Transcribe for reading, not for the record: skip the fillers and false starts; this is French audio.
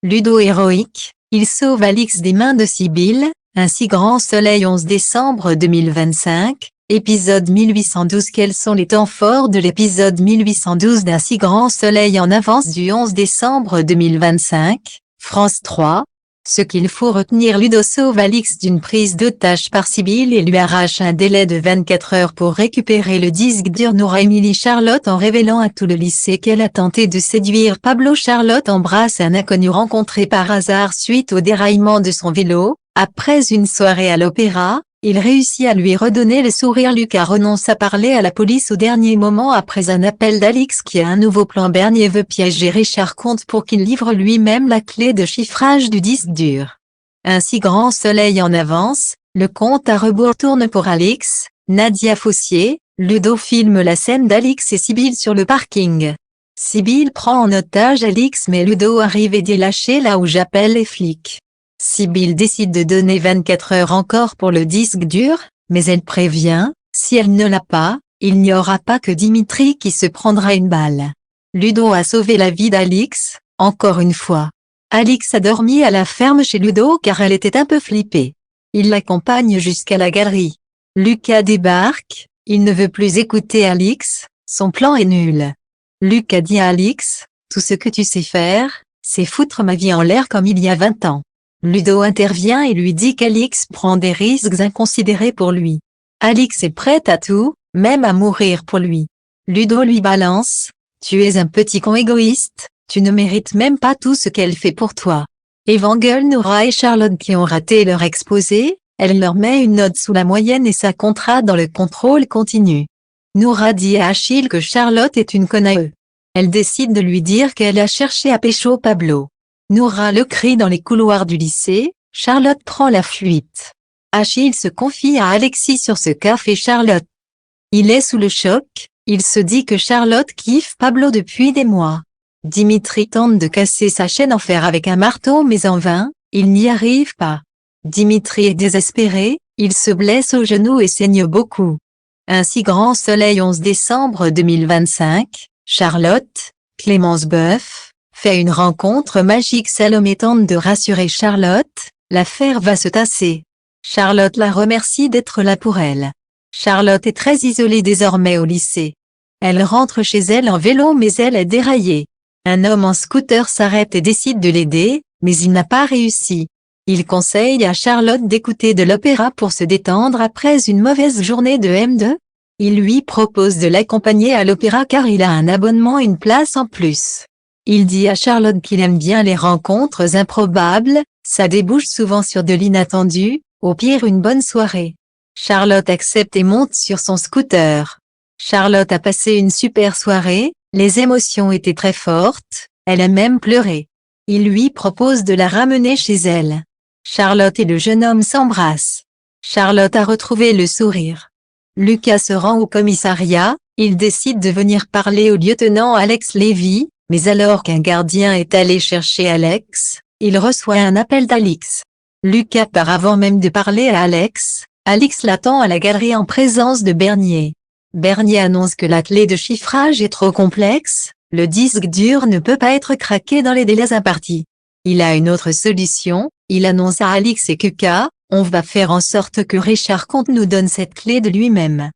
Ludo héroïque, il sauve Alix des mains de Sibylle, un si grand soleil 11 décembre 2025, épisode 1812. Quels sont les temps forts de l'épisode 1812 d'un si grand soleil en avance du 11 décembre 2025, France 3. Ce qu'il faut retenir: Ludo sauve Alix d'une prise d'otage par Sibylle et lui arrache un délai de 24 heures pour récupérer le disque dur. Nora Emily Charlotte en révélant à tout le lycée qu'elle a tenté de séduire Pablo. Charlotte embrasse un inconnu rencontré par hasard suite au déraillement de son vélo. Après une soirée à l'opéra, il réussit à lui redonner le sourire. Lucas renonce à parler à la police au dernier moment après un appel d'Alix qui a un nouveau plan. Bernier veut piéger Richard Comte pour qu'il livre lui-même la clé de chiffrage du disque dur. Un si grand soleil en avance, le compte à rebours tourne pour Alix. Nadia Fossier, Ludo filme la scène d'Alix et Sibylle sur le parking. Sibylle prend en otage Alix mais Ludo arrive et dit: lâchez là ou j'appelle les flics. Sibylle décide de donner 24 heures encore pour le disque dur, mais elle prévient, si elle ne l'a pas, il n'y aura pas que Dimitri qui se prendra une balle. Ludo a sauvé la vie d'Alix, encore une fois. Alix a dormi à la ferme chez Ludo car elle était un peu flippée. Il l'accompagne jusqu'à la galerie. Lucas débarque, il ne veut plus écouter Alix, son plan est nul. Lucas dit à Alix, tout ce que tu sais faire, c'est foutre ma vie en l'air comme il y a 20 ans. Ludo intervient et lui dit qu'Alix prend des risques inconsidérés pour lui. Alix est prête à tout, même à mourir pour lui. Ludo lui balance, tu es un petit con égoïste, tu ne mérites même pas tout ce qu'elle fait pour toi. Evangel Nora et Charlotte qui ont raté leur exposé, elle leur met une note sous la moyenne et ça comptera dans le contrôle continu. Nora dit à Achille que Charlotte est une conne. Elle décide de lui dire qu'elle a cherché à pécho Pablo. Nora le crie dans les couloirs du lycée, Charlotte prend la fuite. Achille se confie à Alexis sur ce qu'a fait Charlotte. Il est sous le choc, il se dit que Charlotte kiffe Pablo depuis des mois. Dimitri tente de casser sa chaîne en fer avec un marteau mais en vain, il n'y arrive pas. Dimitri est désespéré, il se blesse au genou et saigne beaucoup. Un si grand soleil 11 décembre 2025, Charlotte, Clémence Boeuf, fait une rencontre magique. Salomé tente de rassurer Charlotte, l'affaire va se tasser. Charlotte la remercie d'être là pour elle. Charlotte est très isolée désormais au lycée. Elle rentre chez elle en vélo mais elle est déraillée. Un homme en scooter s'arrête et décide de l'aider, mais il n'a pas réussi. Il conseille à Charlotte d'écouter de l'opéra pour se détendre après une mauvaise journée de M2. Il lui propose de l'accompagner à l'opéra car il a un abonnement, une place en plus. Il dit à Charlotte qu'il aime bien les rencontres improbables, ça débouche souvent sur de l'inattendu, au pire une bonne soirée. Charlotte accepte et monte sur son scooter. Charlotte a passé une super soirée, les émotions étaient très fortes, elle a même pleuré. Il lui propose de la ramener chez elle. Charlotte et le jeune homme s'embrassent. Charlotte a retrouvé le sourire. Lucas se rend au commissariat, il décide de venir parler au lieutenant Alex Lévy. Mais alors qu'un gardien est allé chercher Alex, il reçoit un appel d'Alix. Lucas part avant même de parler à Alex. Alix l'attend à la galerie en présence de Bernier. Bernier annonce que la clé de chiffrage est trop complexe, le disque dur ne peut pas être craqué dans les délais impartis. Il a une autre solution, il annonce à Alix et Kuka, on va faire en sorte que Richard Comte nous donne cette clé de lui-même.